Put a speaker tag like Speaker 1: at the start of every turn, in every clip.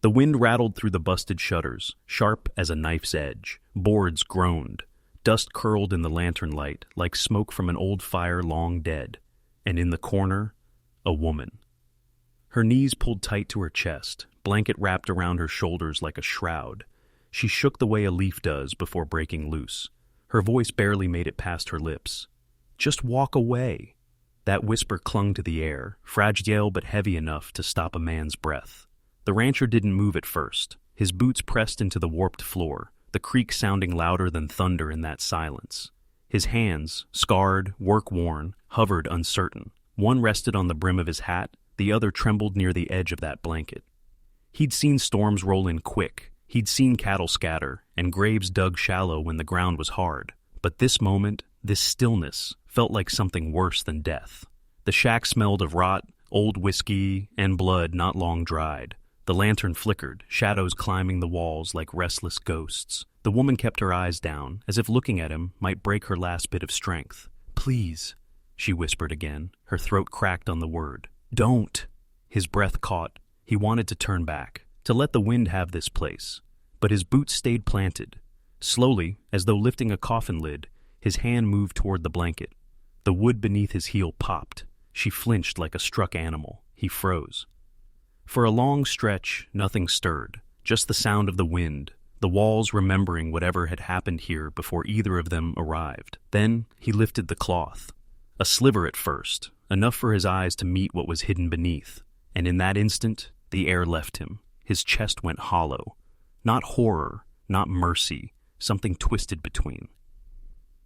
Speaker 1: The wind rattled through the busted shutters, sharp as a knife's edge. Boards groaned. Dust curled in the lantern light like smoke from an old fire long dead. And in the corner, a woman. Her knees pulled tight to her chest, blanket wrapped around her shoulders like a shroud. She shook the way a leaf does before breaking loose. Her voice barely made it past her lips. "Just walk away." That whisper clung to the air, fragile but heavy enough to stop a man's breath. The rancher didn't move at first. His boots pressed into the warped floor, the creak sounding louder than thunder in that silence. His hands, scarred, work-worn, hovered uncertain. One rested on the brim of his hat, the other trembled near the edge of that blanket. He'd seen storms roll in quick. He'd seen cattle scatter, and graves dug shallow when the ground was hard. But this moment, this stillness, felt like something worse than death. The shack smelled of rot, old whiskey, and blood not long dried. The lantern flickered, shadows climbing the walls like restless ghosts. The woman kept her eyes down, as if looking at him might break her last bit of strength. "Please," she whispered again, her throat cracked on the word. "Don't." His breath caught. He wanted to turn back, to let the wind have this place. But his boots stayed planted. Slowly, as though lifting a coffin lid, his hand moved toward the blanket. The wood beneath his heel popped. She flinched like a struck animal. He froze. For a long stretch, nothing stirred, just the sound of the wind, the walls remembering whatever had happened here before either of them arrived. Then he lifted the cloth. A sliver at first, enough for his eyes to meet what was hidden beneath. And in that instant, the air left him. His chest went hollow. Not horror, not mercy, something twisted between.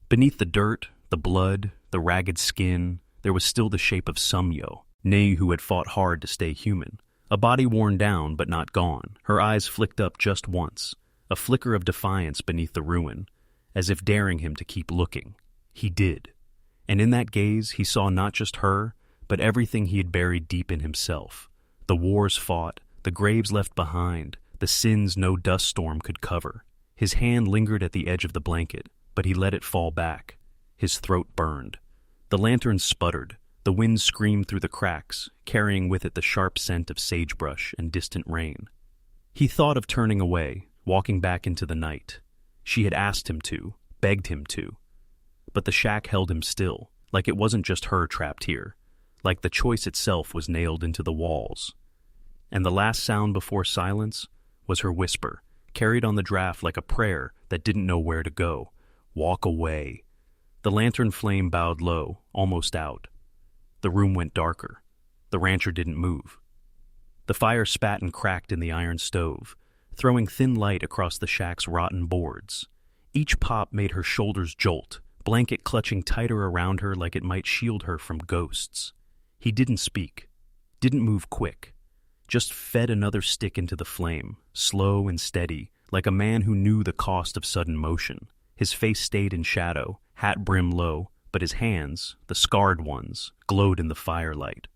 Speaker 1: Beneath the dirt, the blood, the ragged skin, there was still the shape of Sumyo, Nay who had fought hard to stay human. A body worn down but not gone. Her eyes flicked up just once, a flicker of defiance beneath the ruin, as if daring him to keep looking. He did. And in that gaze he saw not just her, but everything he had buried deep in himself. The wars fought, the graves left behind, the sins no dust storm could cover. His hand lingered at the edge of the blanket, but he let it fall back. His throat burned. The lantern sputtered. The wind screamed through the cracks, carrying with it the sharp scent of sagebrush and distant rain. He thought of turning away, walking back into the night. She had asked him to, begged him to. But the shack held him still, like it wasn't just her trapped here, like the choice itself was nailed into the walls. And the last sound before silence was her whisper, carried on the draft like a prayer that didn't know where to go. "Walk away." The lantern flame bowed low, almost out. The room went darker. The rancher didn't move. The fire spat and cracked in the iron stove, throwing thin light across the shack's rotten boards. Each pop made her shoulders jolt, blanket clutching tighter around her like it might shield her from ghosts. He didn't speak, didn't move quick, just fed another stick into the flame, slow and steady, like a man who knew the cost of sudden motion. His face stayed in shadow, hat brim low, but his hands, the scarred ones, glowed in the firelight.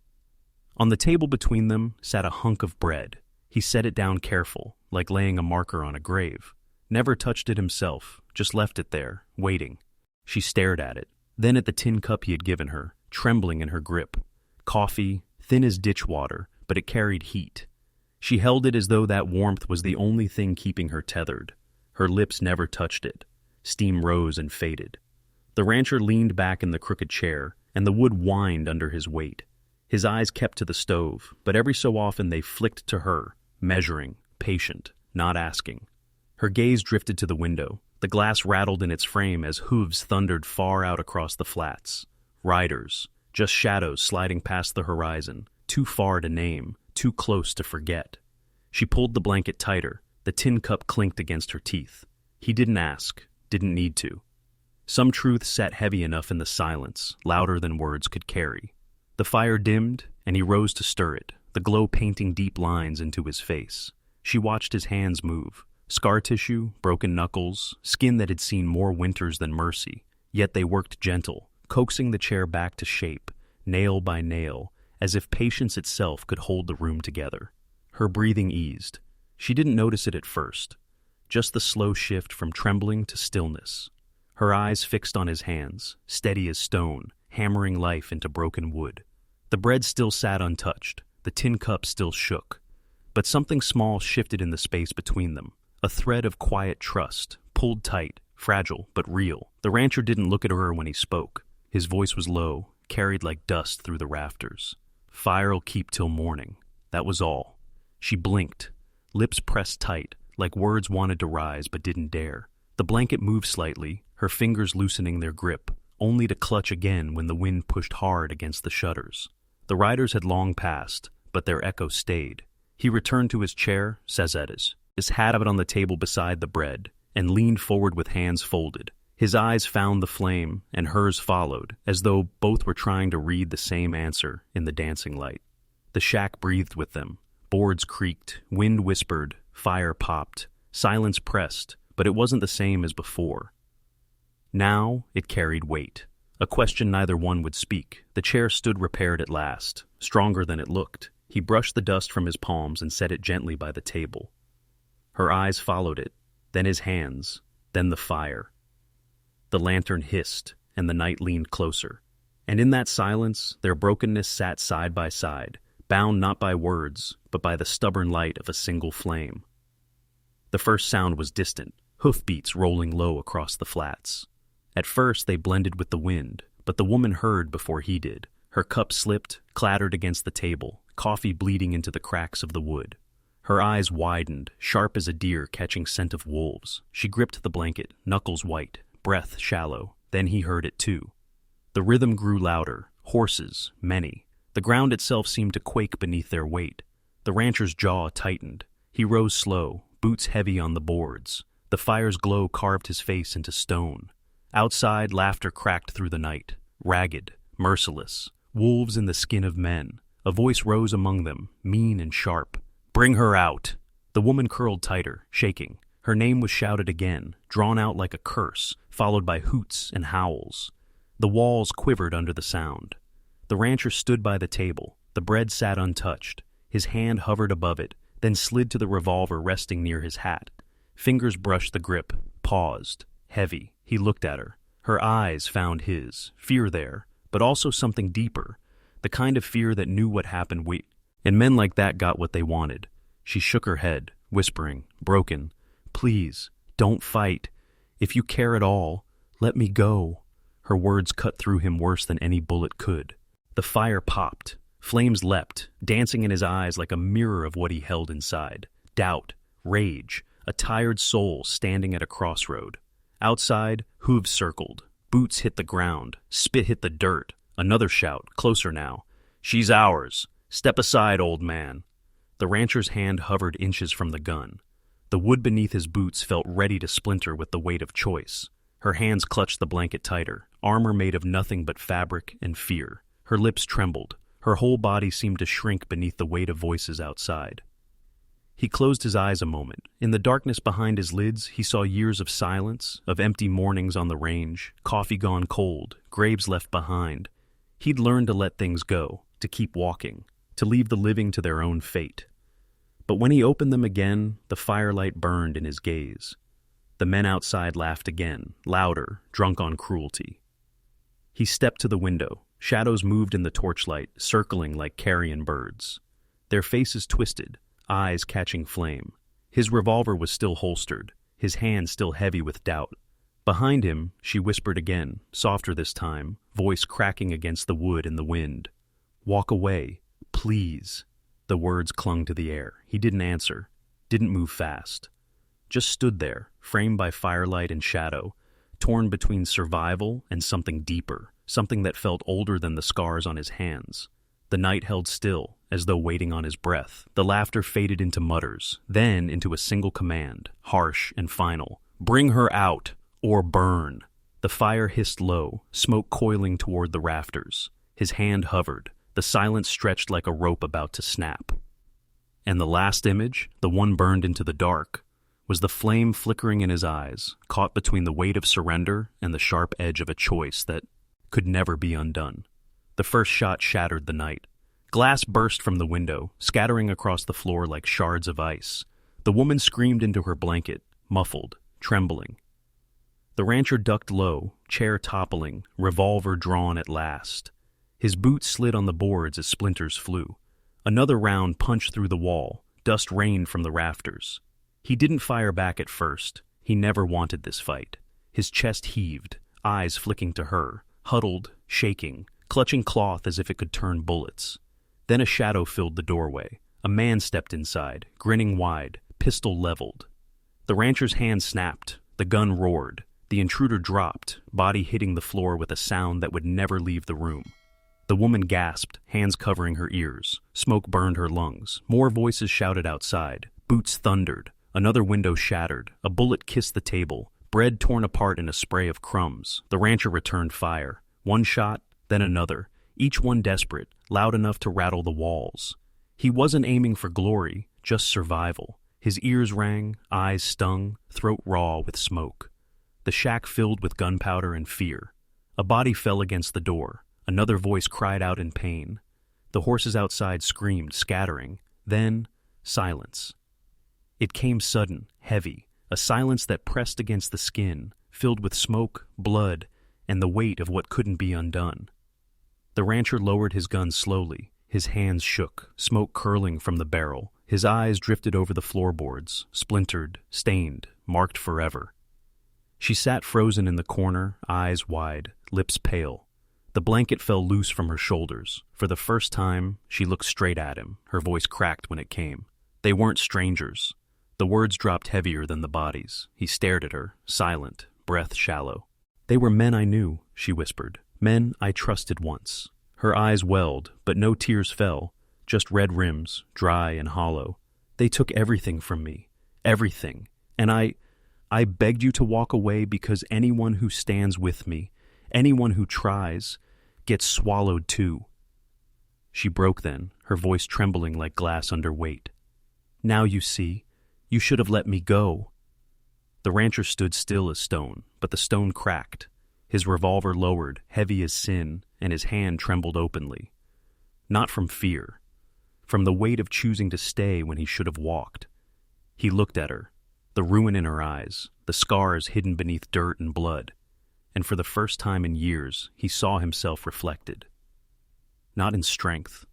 Speaker 1: On the table between them sat a hunk of bread. He set it down careful, like laying a marker on a grave. Never touched it himself, just left it there, waiting. She stared at it, then at the tin cup he had given her, trembling in her grip. Coffee, thin as ditch water, but it carried heat. She held it as though that warmth was the only thing keeping her tethered. Her lips never touched it. Steam rose and faded. The rancher leaned back in the crooked chair, and the wood whined under his weight. His eyes kept to the stove, but every so often they flicked to her, measuring, patient, not asking. Her gaze drifted to the window. The glass rattled in its frame as hooves thundered far out across the flats. Riders, just shadows sliding past the horizon, too far to name, too close to forget. She pulled the blanket tighter. The tin cup clinked against her teeth. He didn't ask, didn't need to. Some truth sat heavy enough in the silence, louder than words could carry. The fire dimmed, and he rose to stir it, the glow painting deep lines into his face. She watched his hands move. Scar tissue, broken knuckles, skin that had seen more winters than mercy. Yet they worked gentle, coaxing the chair back to shape, nail by nail, as if patience itself could hold the room together. Her breathing eased. She didn't notice it at first, just the slow shift from trembling to stillness. Her eyes fixed on his hands, steady as stone, hammering life into broken wood. The bread still sat untouched, the tin cup still shook. But something small shifted in the space between them, a thread of quiet trust, pulled tight, fragile but real. The rancher didn't look at her when he spoke. His voice was low, carried like dust through the rafters. "Fire'll keep till morning." That was all. She blinked, lips pressed tight, like words wanted to rise but didn't dare. The blanket moved slightly, her fingers loosening their grip, only to clutch again when the wind pushed hard against the shutters. The riders had long passed, but their echo stayed. He returned to his chair, his hat out on the table beside the bread, and leaned forward with hands folded. His eyes found the flame, and hers followed, as though both were trying to read the same answer in the dancing light. The shack breathed with them. Boards creaked, wind whispered, fire popped, silence pressed, but it wasn't the same as before. Now it carried weight. A question neither one would speak. The chair stood repaired at last, stronger than it looked. He brushed the dust from his palms and set it gently by the table. Her eyes followed it, then his hands, then the fire. The lantern hissed, and the night leaned closer. And in that silence, their brokenness sat side by side, bound not by words, but by the stubborn light of a single flame. The first sound was distant, hoofbeats rolling low across the flats. At first they blended with the wind, but the woman heard before he did. Her cup slipped, clattered against the table, coffee bleeding into the cracks of the wood. Her eyes widened, sharp as a deer catching scent of wolves. She gripped the blanket, knuckles white, breath shallow. Then he heard it too. The rhythm grew louder, horses, many. The ground itself seemed to quake beneath their weight. The rancher's jaw tightened. He rose slow, boots heavy on the boards. The fire's glow carved his face into stone. Outside, laughter cracked through the night, ragged, merciless, wolves in the skin of men. A voice rose among them, mean and sharp. "Bring her out!" The woman curled tighter, shaking. Her name was shouted again, drawn out like a curse, followed by hoots and howls. The walls quivered under the sound. The rancher stood by the table. The bread sat untouched. His hand hovered above it, then slid to the revolver resting near his hat. Fingers brushed the grip, paused, heavy. He looked at her. Her eyes found his, fear there, but also something deeper, the kind of fear that knew what happened. And men like that got what they wanted. She shook her head, whispering, broken, "Please, don't fight. If you care at all, let me go." Her words cut through him worse than any bullet could. The fire popped. Flames leapt, dancing in his eyes like a mirror of what he held inside. Doubt, rage, a tired soul standing at a crossroad. Outside, hooves circled. Boots hit the ground. Spit hit the dirt. Another shout, closer now. "She's ours. Step aside, old man." The rancher's hand hovered inches from the gun. The wood beneath his boots felt ready to splinter with the weight of choice. Her hands clutched the blanket tighter, armor made of nothing but fabric and fear. Her lips trembled. Her whole body seemed to shrink beneath the weight of voices outside. He closed his eyes a moment. In the darkness behind his lids, he saw years of silence, of empty mornings on the range, coffee gone cold, graves left behind. He'd learned to let things go, to keep walking, to leave the living to their own fate. But when he opened them again, the firelight burned in his gaze. The men outside laughed again, louder, drunk on cruelty. He stepped to the window. Shadows moved in the torchlight, circling like carrion birds. Their faces twisted, eyes catching flame. His revolver was still holstered, his hand still heavy with doubt. Behind him, she whispered again, softer this time, voice cracking against the wood in the wind. "Walk away, please." The words clung to the air. He didn't answer, didn't move fast. Just stood there, framed by firelight and shadow, torn between survival and something deeper, something that felt older than the scars on his hands. The night held still, as though waiting on his breath. The laughter faded into mutters, then into a single command, harsh and final. "Bring her out, or burn." The fire hissed low, smoke coiling toward the rafters. His hand hovered, the silence stretched like a rope about to snap. And the last image, the one burned into the dark, was the flame flickering in his eyes, caught between the weight of surrender and the sharp edge of a choice that could never be undone. The first shot shattered the night. Glass burst from the window, scattering across the floor like shards of ice. The woman screamed into her blanket, muffled, trembling. The rancher ducked low, chair toppling, revolver drawn at last. His boots slid on the boards as splinters flew. Another round punched through the wall, Dust rained from the rafters. He didn't fire back at first. He never wanted this fight. His chest heaved, eyes flicking to her, huddled, shaking, clutching cloth as if it could turn bullets. Then a shadow filled the doorway. A man stepped inside, grinning wide, pistol leveled. The rancher's hand snapped. The gun roared. The intruder dropped, body hitting the floor with a sound that would never leave the room. The woman gasped, hands covering her ears. Smoke burned her lungs. More voices shouted outside. Boots thundered. Another window shattered. A bullet kissed the table. Bread torn apart in a spray of crumbs. The rancher returned fire. One shot, then another, each one desperate, loud enough to rattle the walls. He wasn't aiming for glory, just survival. His ears rang, eyes stung, throat raw with smoke. The shack filled with gunpowder and fear. A body fell against the door. Another voice cried out in pain. The horses outside screamed, scattering. Then, silence. It came sudden, heavy, a silence that pressed against the skin, filled with smoke, blood, and the weight of what couldn't be undone. The rancher lowered his gun slowly. His hands shook, smoke curling from the barrel. His eyes drifted over the floorboards, splintered, stained, marked forever. She sat frozen in the corner, eyes wide, lips pale. The blanket fell loose from her shoulders. For the first time, she looked straight at him. Her voice cracked when it came. They weren't strangers. The words dropped heavier than the bodies. He stared at her, silent, breath shallow. "They were men I knew," she whispered. "Men I trusted once." Her eyes welled, but no tears fell, just red rims, dry and hollow. "They took everything from me. Everything. And I begged you to walk away because anyone who stands with me, anyone who tries, gets swallowed too." She broke then, her voice trembling like glass under weight. "Now you see. You should have let me go." The rancher stood still as stone, but the stone cracked. His revolver lowered, heavy as sin, and his hand trembled openly. Not from fear, from the weight of choosing to stay when he should have walked. He looked at her, the ruin in her eyes, the scars hidden beneath dirt and blood, and for the first time in years he saw himself reflected. Not in strength,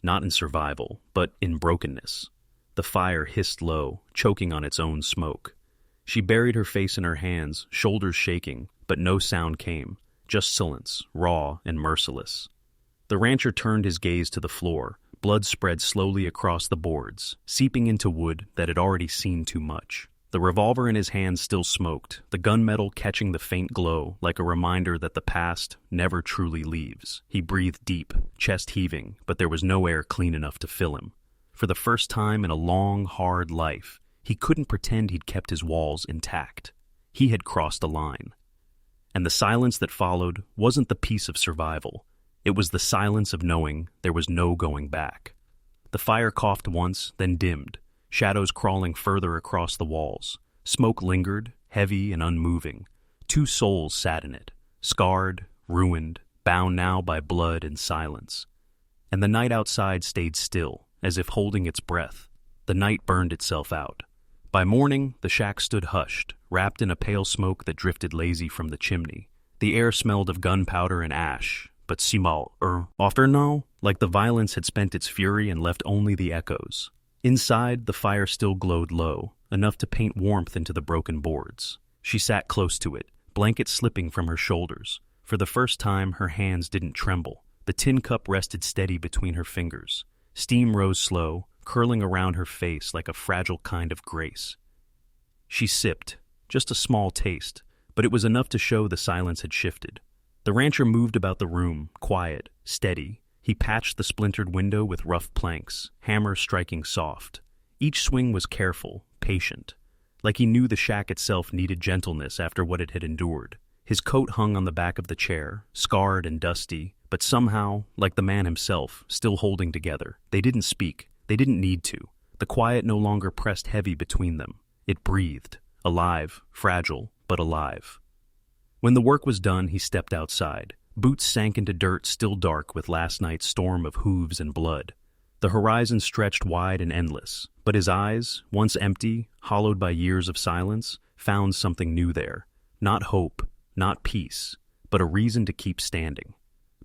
Speaker 1: not in survival, but in brokenness. The fire hissed low, choking on its own smoke. She buried her face in her hands, shoulders shaking, but no sound came, just silence, raw and merciless. The rancher turned his gaze to the floor. Blood spread slowly across the boards, seeping into wood that had already seen too much. The revolver in his hand still smoked, the gunmetal catching the faint glow like a reminder that the past never truly leaves. He breathed deep, chest heaving, but there was no air clean enough to fill him. For the first time in a long, hard life, he couldn't pretend he'd kept his walls intact. He had crossed a line. And the silence that followed wasn't the peace of survival. It was the silence of knowing there was no going back. The fire coughed once, then dimmed, shadows crawling further across the walls. Smoke lingered, heavy and unmoving. Two souls sat in it, scarred, ruined, bound now by blood and silence. And the night outside stayed still, as if holding its breath. The night burned itself out. By morning, the shack stood hushed, wrapped in a pale smoke that drifted lazy from the chimney. The air smelled of gunpowder and ash, but often now, like the violence had spent its fury and left only the echoes. Inside, the fire still glowed low, enough to paint warmth into the broken boards. She sat close to it, blanket slipping from her shoulders. For the first time, her hands didn't tremble. The tin cup rested steady between her fingers. Steam rose slow, curling around her face like a fragile kind of grace. She sipped, just a small taste, but it was enough to show the silence had shifted. The rancher moved about the room, quiet, steady. He patched the splintered window with rough planks, hammer striking soft. Each swing was careful, patient, like he knew the shack itself needed gentleness after what it had endured. His coat hung on the back of the chair, scarred and dusty, but somehow, like the man himself, still holding together. They didn't speak. They didn't need to. The quiet no longer pressed heavy between them. It breathed, alive, fragile, but alive. When the work was done, he stepped outside. Boots sank into dirt still dark with last night's storm of hooves and blood. The horizon stretched wide and endless, but his eyes, once empty, hollowed by years of silence, found something new there. Not hope, not peace, but a reason to keep standing.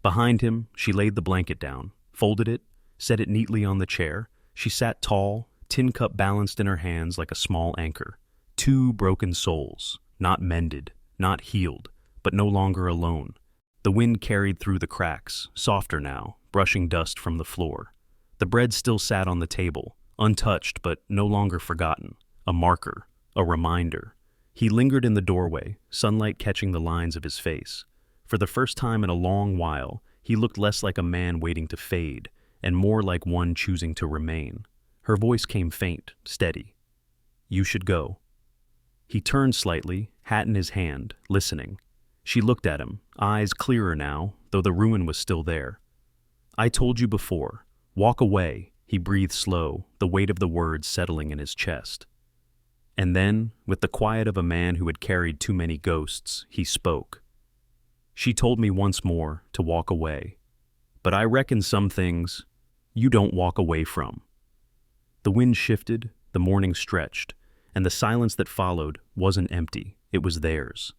Speaker 1: Behind him, she laid the blanket down, folded it, set it neatly on the chair. She sat tall, tin cup balanced in her hands like a small anchor. Two broken souls, not mended, not healed, but no longer alone. The wind carried through the cracks, softer now, brushing dust from the floor. The bread still sat on the table, untouched but no longer forgotten. A marker, a reminder. He lingered in the doorway, sunlight catching the lines of his face. For the first time in a long while, he looked less like a man waiting to fade, and more like one choosing to remain. Her voice came faint, steady. "You should go." He turned slightly, hat in his hand, listening. She looked at him, eyes clearer now, though the ruin was still there. "I told you before. Walk away," he breathed slow, the weight of the words settling in his chest. And then, with the quiet of a man who had carried too many ghosts, he spoke. "She told me once more to walk away. But I reckon some things you don't walk away from." The wind shifted, the morning stretched, and the silence that followed wasn't empty, it was theirs.